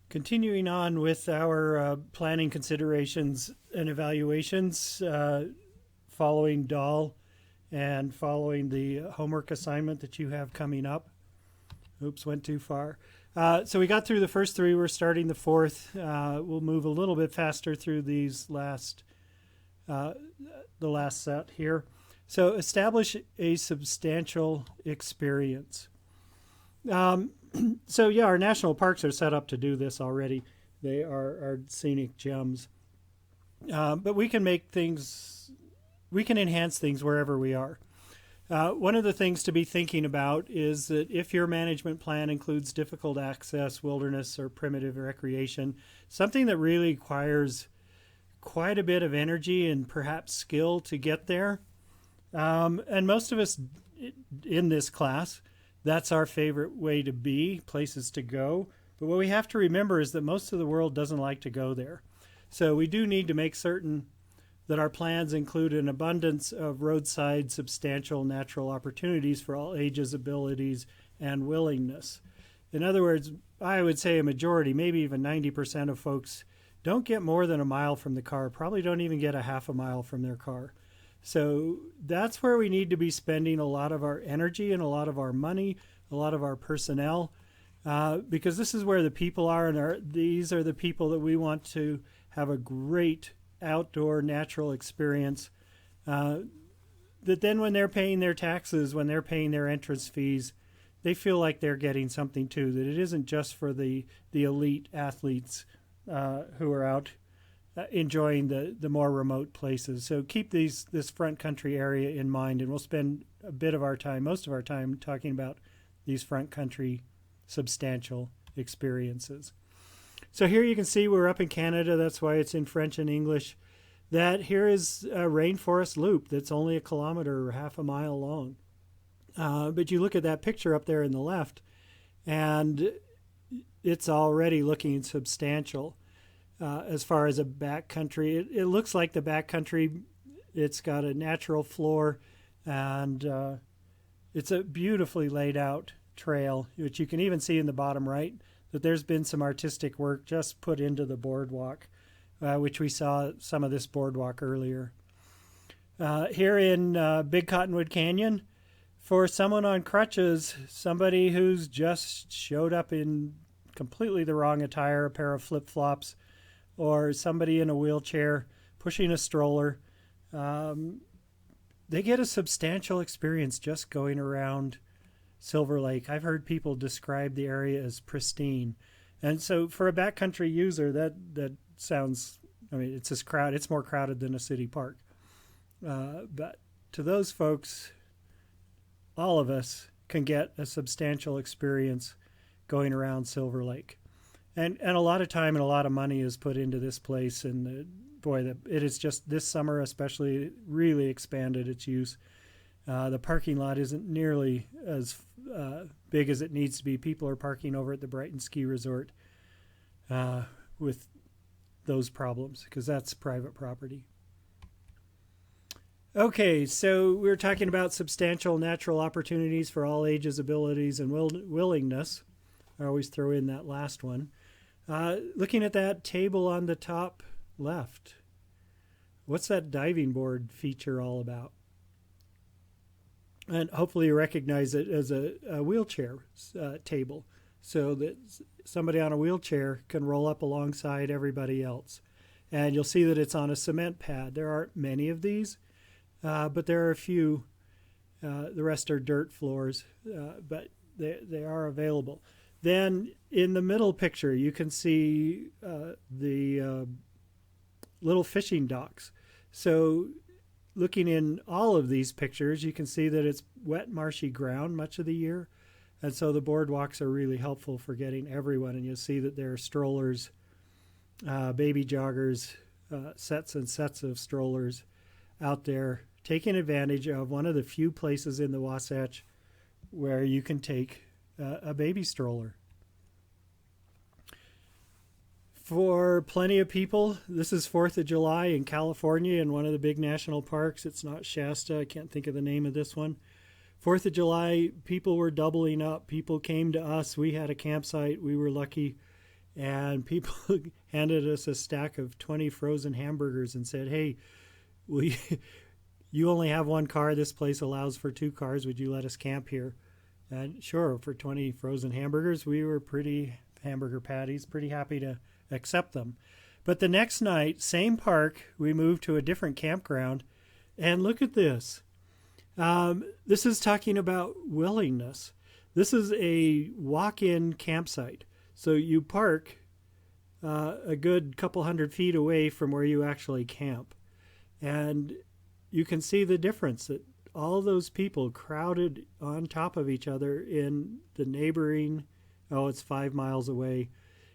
Continuing on with our planning considerations and evaluations, following Dahl and following the homework assignment that you have coming up. Oops, went too far. So we got through the first three. We're starting the fourth. We'll move a little bit faster through these the last set here. So establish a substantial experience. So yeah, our national parks are set up to do this already. They are scenic gems. But we can enhance things wherever we are. One of the things to be thinking about is that if your management plan includes difficult access, wilderness, or primitive recreation, something that really requires quite a bit of energy and perhaps skill to get there. And most of us in this class, that's our favorite way to be, places to go. But what we have to remember is that most of the world doesn't like to go there. So we do need to make certain that our plans include an abundance of roadside, substantial natural opportunities for all ages, abilities, and willingness. In other words, I would say a majority, maybe even 90% of folks don't get more than a mile from the car, probably don't even get a half a mile from their car. So that's where we need to be spending a lot of our energy and a lot of our money, a lot of our personnel, because this is where the people are, and these are the people that we want to have a great outdoor natural experience. That then when they're paying their taxes, when they're paying their entrance fees, they feel like they're getting something too, that it isn't just for the elite athletes who are out enjoying the more remote places. So keep this front country area in mind, and we'll spend a bit of our time, most of our time, talking about these front country substantial experiences. So here you can see we're up in Canada. That's why it's in French and English. That here is a rainforest loop that's only a kilometer or half a mile long. But you look at that picture up there in the left, and it's already looking substantial. As far as a backcountry, it looks like the backcountry. It's got a natural floor, and it's a beautifully laid out trail, which you can even see in the bottom right, that there's been some artistic work just put into the boardwalk, which we saw some of this boardwalk earlier. Here in Big Cottonwood Canyon, for someone on crutches, somebody who's just showed up in completely the wrong attire, a pair of flip-flops, or somebody in a wheelchair pushing a stroller, they get a substantial experience just going around Silver Lake. I've heard people describe the area as pristine. And so for a backcountry user, that sounds, I mean, it's more crowded than a city park. But to those folks, all of us can get a substantial experience going around Silver Lake. And a lot of time and a lot of money is put into this place. And it is just this summer especially really expanded its use. The parking lot isn't nearly as big as it needs to be. People are parking over at the Brighton Ski Resort with those problems because that's private property. Okay, so we're talking about substantial natural opportunities for all ages, abilities, and willingness. I always throw in that last one. Looking at that table on the top left, what's that diving board feature all about? And hopefully you recognize it as a wheelchair table so that somebody on a wheelchair can roll up alongside everybody else. And you'll see that it's on a cement pad. There aren't many of these, but there are a few. The rest are dirt floors, but they are available. Then in the middle picture, you can see the little fishing docks. So looking in all of these pictures, you can see that it's wet, marshy ground much of the year. And so the boardwalks are really helpful for getting everyone. And you'll see that there are strollers, baby joggers, sets and sets of strollers out there taking advantage of one of the few places in the Wasatch where you can take a baby stroller. For plenty of people, this is 4th of July in California in one of the big national parks. It's not Shasta. I can't think of the name of this one. 4th of July, people were doubling up. People came to us. We had a campsite. We were lucky. and people handed us a stack of 20 frozen hamburgers and said, "Hey, we you only have one car. This place allows for 2 cars. Would you let us camp here?" And sure, for 20 frozen hamburgers, we were hamburger patties, pretty happy to accept them. But the next night, same park, we moved to a different campground. And look at this. This is talking about willingness. This is a walk-in campsite. So you park a good couple 100 feet away from where you actually camp. And you can see the difference that all those people crowded on top of each other in the neighboring, it's 5 miles away,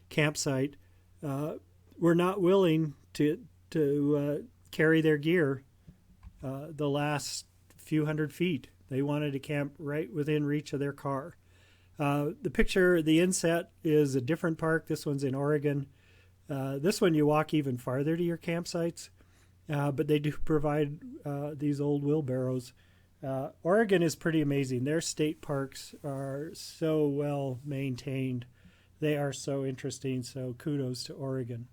campsite, were not willing to carry their gear the last few 100 feet. They wanted to camp right within reach of their car. The picture, the inset, is a different park. This one's in Oregon. This one you walk even farther to your campsites, but they do provide these old wheelbarrows. Oregon is pretty amazing. Their state parks are so well maintained. They are so interesting, so kudos to Oregon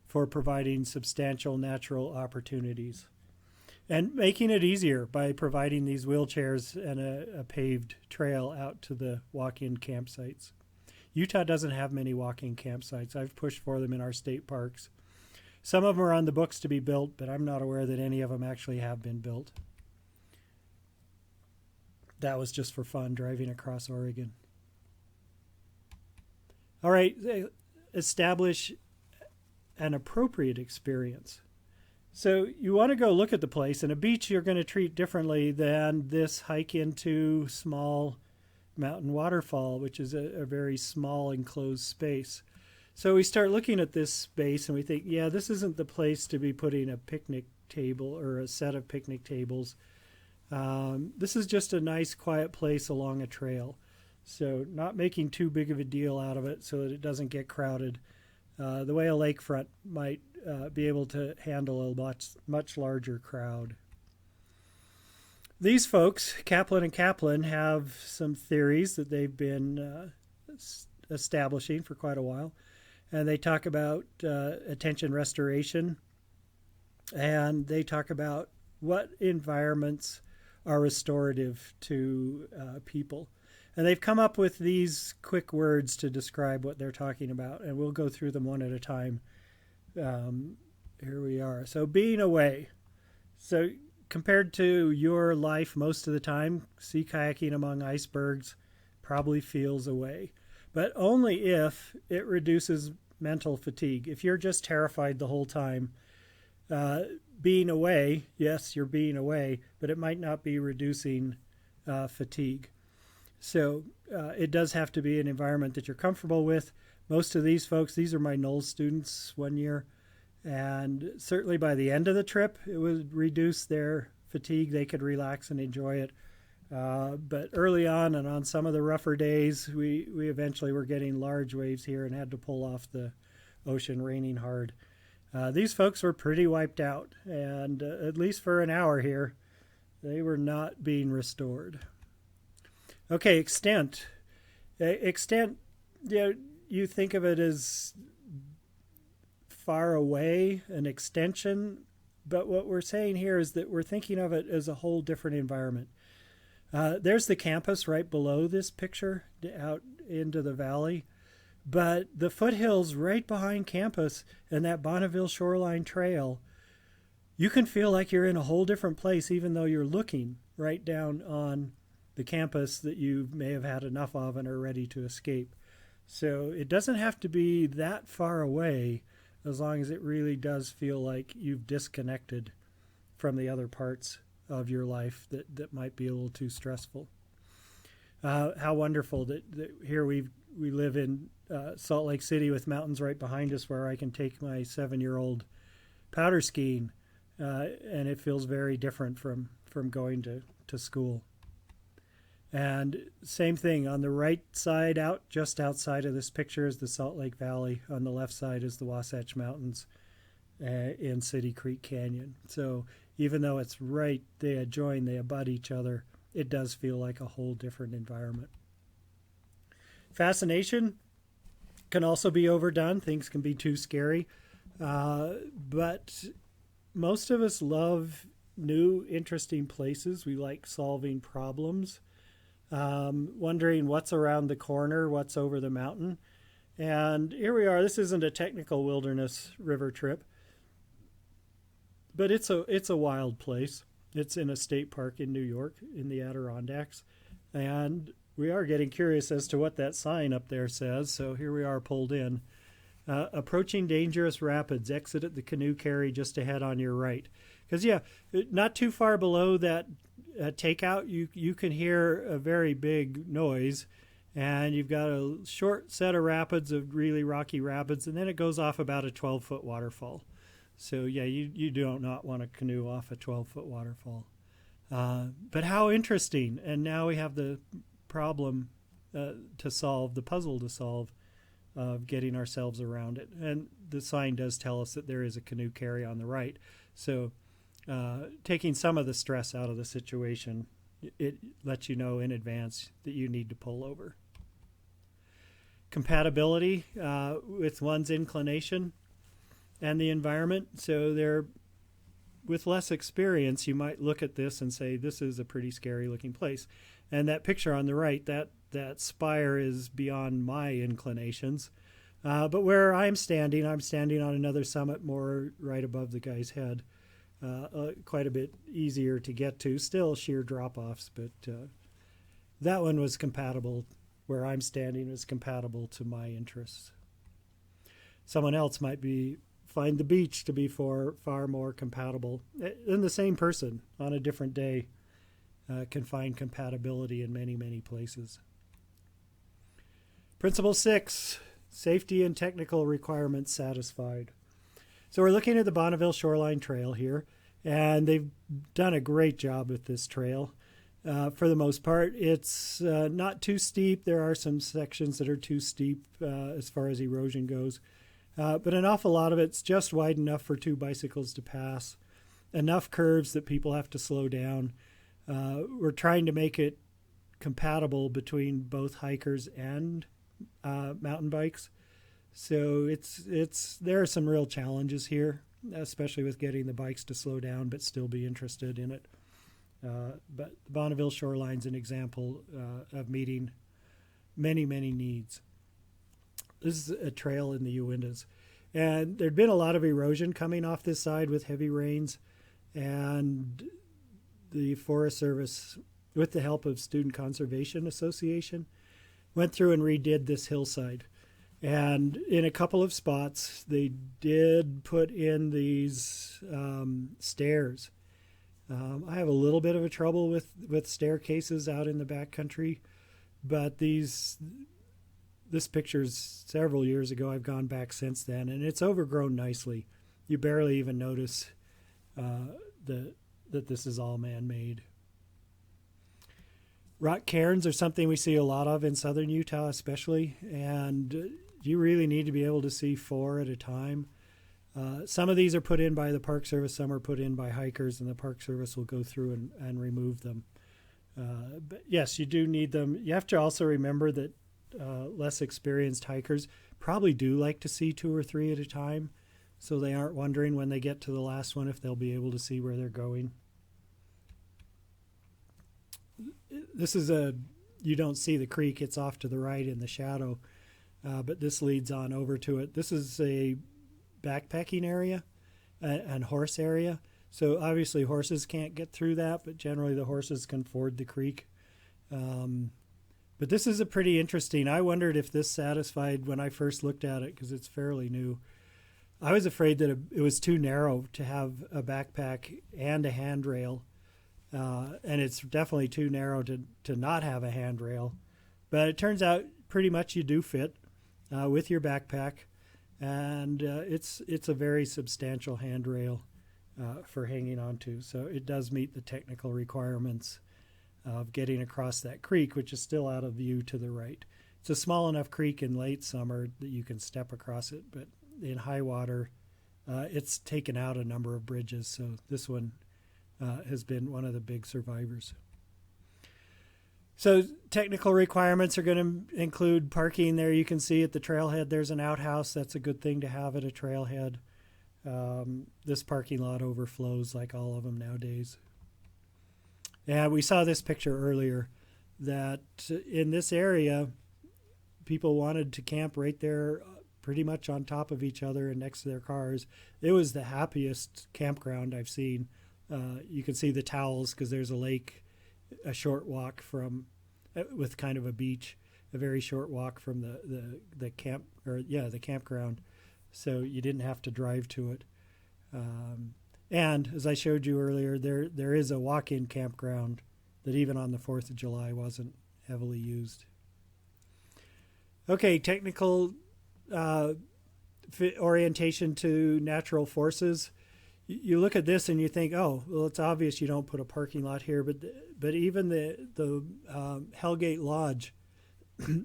for providing substantial natural opportunities and making it easier by providing these wheelchairs and a paved trail out to the walk-in campsites. Utah doesn't have many walk-in campsites. I've pushed for them in our state parks. Some of them are on the books to be built, but I'm not aware that any of them actually have been built. That was just for fun, driving across Oregon. All right, establish an appropriate experience. So you want to go look at the place, and a beach you're going to treat differently than this hike into small mountain waterfall, which is a very small enclosed space. So we start looking at this space and we think, yeah, this isn't the place to be putting a picnic table or a set of picnic tables. This is just a nice quiet place along a trail. So not making too big of a deal out of it so that it doesn't get crowded. The way a lakefront might be able to handle a much larger crowd. These folks, Kaplan and Kaplan, have some theories that they've been establishing for quite a while. And they talk about attention restoration. And they talk about what environments are restorative to people. And they've come up with these quick words to describe what they're talking about. And we'll go through them one at a time. Here we are. So being away. So compared to your life most of the time, sea kayaking among icebergs probably feels away. But only if it reduces mental fatigue. If you're just terrified the whole time, being away, yes, you're being away, but it might not be reducing fatigue. So it does have to be an environment that you're comfortable with. Most of these folks, these are my Knowles students one year, and certainly by the end of the trip, it would reduce their fatigue. They could relax and enjoy it. But early on and on some of the rougher days, we eventually were getting large waves here and had to pull off the ocean, raining hard. These folks were pretty wiped out, and at least for an hour here, they were not being restored. Okay, extent. Extent, you think of it as far away, an extension, but what we're saying here is that we're thinking of it as a whole different environment. There's the campus right below this picture out into the valley, but the foothills right behind campus and that Bonneville Shoreline Trail, you can feel like you're in a whole different place even though you're looking right down on the campus that you may have had enough of and are ready to escape. So it doesn't have to be that far away as long as it really does feel like you've disconnected from the other parts of your life that might be a little too stressful. How wonderful that here we live in Salt Lake City with mountains right behind us where I can take my 7-year-old powder skiing, and it feels very different from going to school. And same thing, on the right side, just outside of this picture is the Salt Lake Valley. On the left side is the Wasatch Mountains in City Creek Canyon. So even though it's right, they abut each other, it does feel like a whole different environment. Fascination can also be overdone. Things can be too scary. But most of us love new, interesting places. We like solving problems, wondering what's around the corner, what's over the mountain. And here we are. This isn't a technical wilderness river trip, but it's a wild place. It's in a state park in New York in the Adirondacks. And we are getting curious as to what that sign up there says. So here we are pulled in. Approaching dangerous rapids. Exit at the canoe carry just ahead on your right. Because, yeah, not too far below that takeout, you can hear a very big noise. And you've got a short set of rapids, of really rocky rapids, and then it goes off about a 12-foot waterfall. So, yeah, you do not want to canoe off a 12-foot waterfall. But how interesting. And now we have the problem to solve, the puzzle to solve, of getting ourselves around it. And the sign does tell us that there is a canoe carry on the right. So taking some of the stress out of the situation, it lets you know in advance that you need to pull over. Compatibility with one's inclination and the environment. So with less experience, you might look at this and say, this is a pretty scary looking place. And that picture on the right, that spire is beyond my inclinations. But where I'm standing on another summit more right above the guy's head. Quite a bit easier to get to. Still sheer drop-offs, but that one was compatible. Where I'm standing is compatible to my interests. Someone else might find the beach to be far more compatible. And the same person on a different day can find compatibility in many, many places. Principle 6, safety and technical requirements satisfied. So we're looking at the Bonneville Shoreline Trail here, and they've done a great job with this trail. For the most part, it's not too steep. There are some sections that are too steep as far as erosion goes. But an awful lot of it's just wide enough for two bicycles to pass. Enough curves that people have to slow down. We're trying to make it compatible between both hikers and mountain bikes. So there are some real challenges here, especially with getting the bikes to slow down but still be interested in it. But the Bonneville Shoreline's an example of meeting many, many needs. This is a trail in the Uintas. And there'd been a lot of erosion coming off this side with heavy rains. And the Forest Service, with the help of Student Conservation Association, went through and redid this hillside. And in a couple of spots, they did put in these stairs. I have a little bit of a trouble with staircases out in the backcountry, but this picture's several years ago. I've gone back since then, and it's overgrown nicely. You barely even notice that this is all man-made. Rock cairns are something we see a lot of in southern Utah especially, and you really need to be able to see 4 at a time. Some of these are put in by the Park Service, some are put in by hikers, and the Park Service will go through and remove them. But yes, you do need them. You have to also remember that less experienced hikers probably do like to see 2 or 3 at a time, so they aren't wondering when they get to the last one if they'll be able to see where they're going. This is you don't see the creek, it's off to the right in the shadow, but this leads on over to it. This is a backpacking area and horse area. So obviously horses can't get through that, but generally the horses can ford the creek. But this is a pretty interesting. I wondered if this satisfied when I first looked at it because it's fairly new. I was afraid that it was too narrow to have a backpack and a handrail. And it's definitely too narrow to not have a handrail. But it turns out pretty much you do fit with your backpack. And it's a very substantial handrail for hanging onto. So it does meet the technical requirements of getting across that creek, which is still out of view to the right. It's a small enough creek in late summer that you can step across it, but in high water, it's taken out a number of bridges. So this one has been one of the big survivors. So technical requirements are going to include parking there. You can see at the trailhead there's an outhouse. That's a good thing to have at a trailhead. This parking lot overflows like all of them nowadays. Yeah, we saw this picture earlier that in this area, people wanted to camp right there pretty much on top of each other and next to their cars. It was the happiest campground I've seen. You can see the towels because there's a lake a short walk from, with kind of a beach, a very short walk from the camp, or yeah, the campground. So you didn't have to drive to it. And as I showed you earlier, there is a walk-in campground that even on the 4th of July wasn't heavily used. Okay, technical orientation to natural forces. You look at this and you think, oh, well, it's obvious you don't put a parking lot here, but even the Hellgate Lodge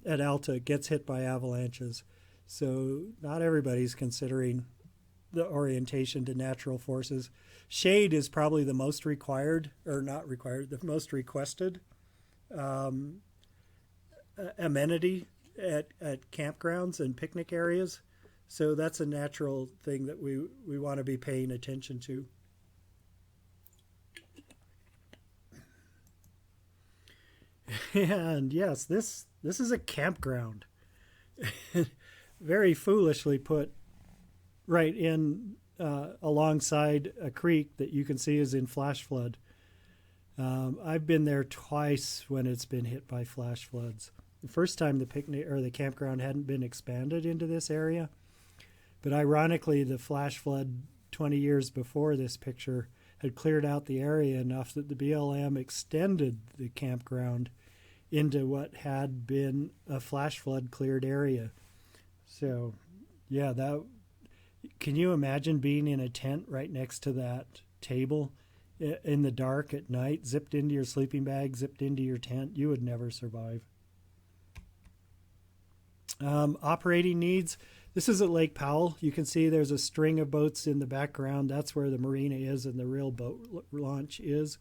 at Alta gets hit by avalanches. So not everybody's considering the orientation to natural forces. Shade is probably the most required, or not required, the most requested amenity at campgrounds and picnic areas. So that's a natural thing that we want to be paying attention to. And yes, this is a campground. Very foolishly put right in alongside a creek that you can see is in flash flood. I've been there twice when it's been hit by flash floods. The first time the picnic or the campground hadn't been expanded into this area, but ironically the flash flood 20 years before this picture had cleared out the area enough that the BLM extended the campground into what had been a flash flood cleared area. So yeah, that, can you imagine being in a tent right next to that table in the dark at night, zipped into your sleeping bag, zipped into your tent? You would never survive. Operating needs. This is at Lake Powell. You can see there's a string of boats in the background. That's where the marina is and the real boat launch is.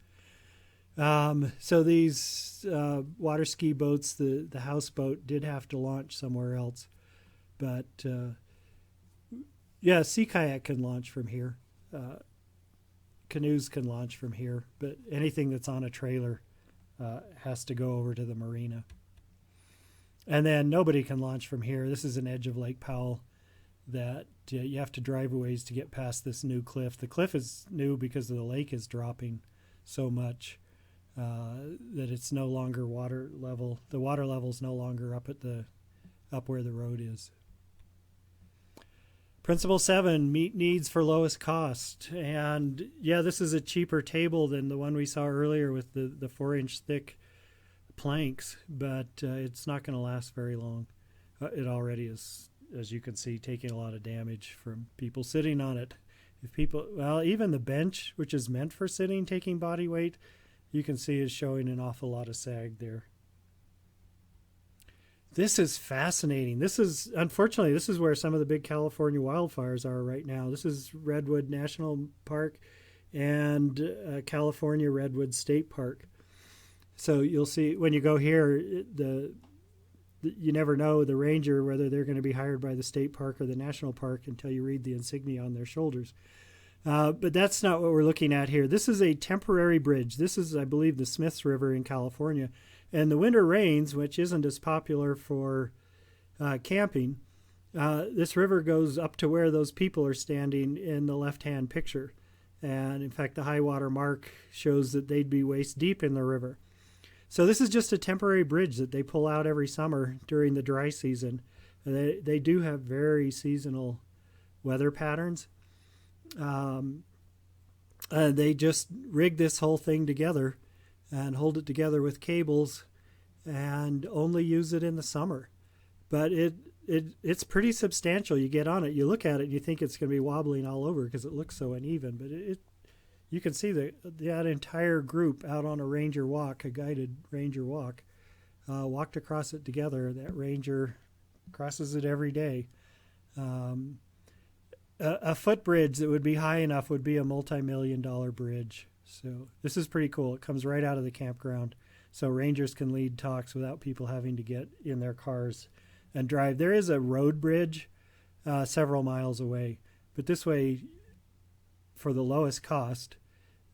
So these water ski boats, the houseboat did have to launch somewhere else. But yeah, sea kayak can launch from here. Canoes can launch from here. But anything that's on a trailer has to go over to the marina. And then nobody can launch from here. This is an edge of Lake Powell that you have to drive a ways to get past this new cliff. The cliff is new because the lake is dropping so much that it's no longer water level. The water level is no longer up where the road is. Principle 7, meet needs for lowest cost. And yeah, this is a cheaper table than the one we saw earlier with the 4-inch thick planks, but it's not going to last very long. It already is, as you can see, taking a lot of damage from people sitting on it. If people, well, even the bench, which is meant for sitting, taking body weight, you can see is showing an awful lot of sag there. This is fascinating. This is, unfortunately, this is where some of the big California wildfires are right now. This is Redwood National Park and California Redwood State Park. So you'll see when you go here, you never know the ranger whether they're going to be hired by the state park or the national park until you read the insignia on their shoulders. But that's not what we're looking at here. This is a temporary bridge. This is, I believe, the Smiths River in California. And the winter rains, which isn't as popular for camping, this river goes up to where those people are standing in the left-hand picture. And in fact, the high water mark shows that they'd be waist deep in the river. So this is just a temporary bridge that they pull out every summer during the dry season. They do have very seasonal weather patterns. They just rig this whole thing together and hold it together with cables and only use it in the summer. But it's pretty substantial. You get on it, you look at it, and you think it's going to be wobbling all over because it looks so uneven. But you can see that entire group out on a ranger walk, a guided ranger walk, walked across it together. That ranger crosses it every day. A footbridge that would be high enough would be a multi-million-dollar bridge. So this is pretty cool. It comes right out of the campground. so rangers can lead talks without people having to get in their cars and drive. There is a road bridge several miles away, but this way, for the lowest cost,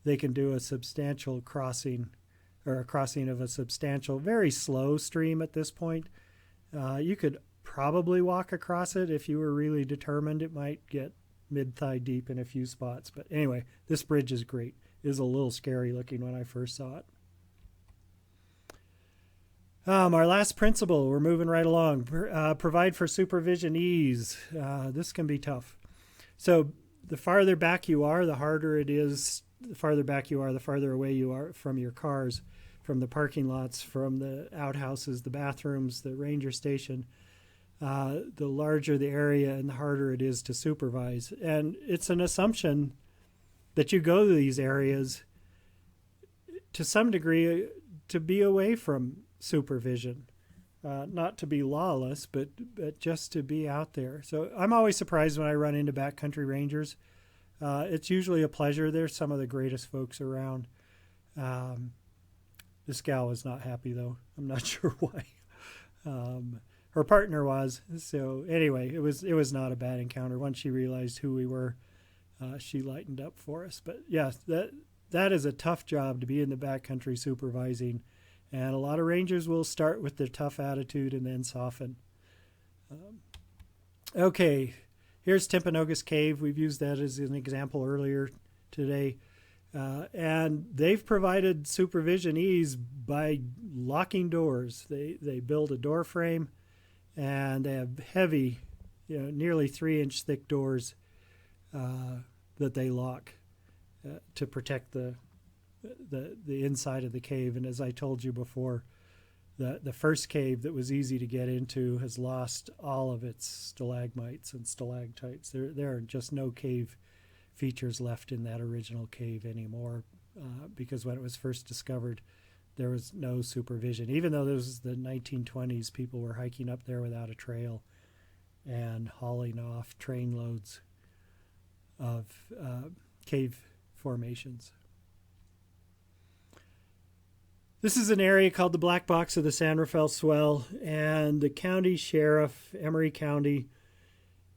they can do a substantial crossing, or a crossing of a substantial, very slow stream at this point. You could probably walk across it if you were really determined. It might get mid-thigh deep in a few spots. But anyway, this bridge is great. It was a little scary looking when I first saw it. Our last principle, we're moving right along. Provide for supervision ease. This can be tough. So the farther back you are, the harder it is. The farther back you are, the farther away you are from your cars, from the parking lots, from the outhouses, the bathrooms, the ranger station. The larger the area and the harder it is to supervise. And it's an assumption that you go to these areas to some degree to be away from supervision, not to be lawless, but just to be out there. So I'm always surprised when I run into backcountry rangers. It's usually a pleasure. They're some of the greatest folks around. This gal was not happy, though. I'm not sure why. Her partner was. So anyway, it was not a bad encounter. Once she realized who we were, she lightened up for us. But yeah, that is a tough job, to be in the backcountry supervising. And a lot of rangers will start with their tough attitude and then soften. Okay, here's Timpanogos Cave. We've used that as an example earlier today. And they've provided supervision ease by locking doors. They build a door frame, and they have heavy, nearly 3-inch thick doors that they lock to protect the inside of the cave. And as I told you before, the first cave that was easy to get into has lost all of its stalagmites and stalactites. There are just no cave features left in that original cave anymore, because when it was first discovered, there was no supervision. Even though this was the 1920s, people were hiking up there without a trail and hauling off train loads of cave formations. This is an area called the Black Box of the San Rafael Swell, and the county sheriff, Emery County,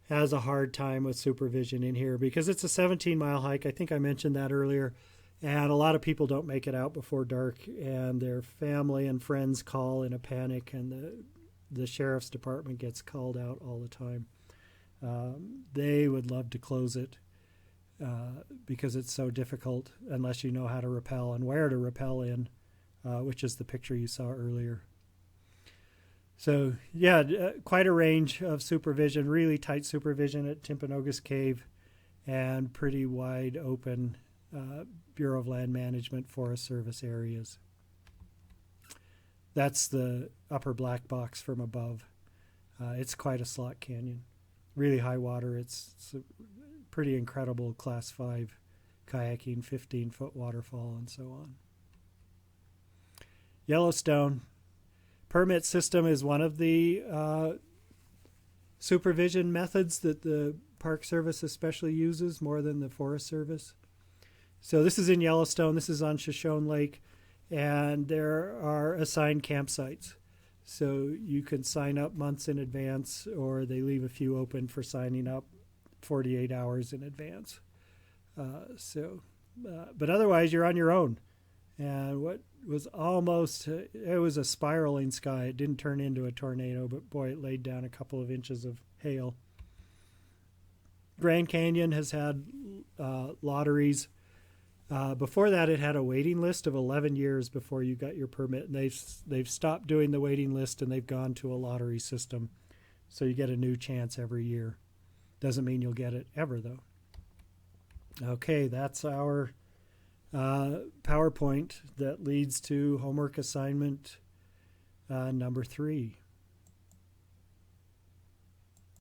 has a hard time with supervision in here because it's a 17-mile hike. I think I mentioned that earlier. And a lot of people don't make it out before dark, and their family and friends call in a panic, and the sheriff's department gets called out all the time. They would love to close it because it's so difficult unless you know how to rappel and where to rappel in, which is the picture you saw earlier. So, yeah, quite a range of supervision, really tight supervision at Timpanogos Cave, and pretty wide open Bureau of Land Management Forest Service areas. That's the upper Black Box from above. It's quite a slot canyon. Really high water. It's a pretty incredible Class 5 kayaking, 15-foot waterfall, and so on. Yellowstone. Permit system is one of the supervision methods that the Park Service especially uses, more than the Forest Service. So this is in Yellowstone. This is on Shoshone Lake, and there are assigned campsites. So you can sign up months in advance, or they leave a few open for signing up 48 hours in advance. But otherwise, you're on your own. And what was almost, it was a spiraling sky. It didn't turn into a tornado, but boy, it laid down a couple of inches of hail. Grand Canyon has had lotteries. Before that, it had a waiting list of 11 years before you got your permit. And they've stopped doing the waiting list, and they've gone to a lottery system. So you get a new chance every year. Doesn't mean you'll get it ever, though. Okay, that's our PowerPoint that leads to homework assignment number 3.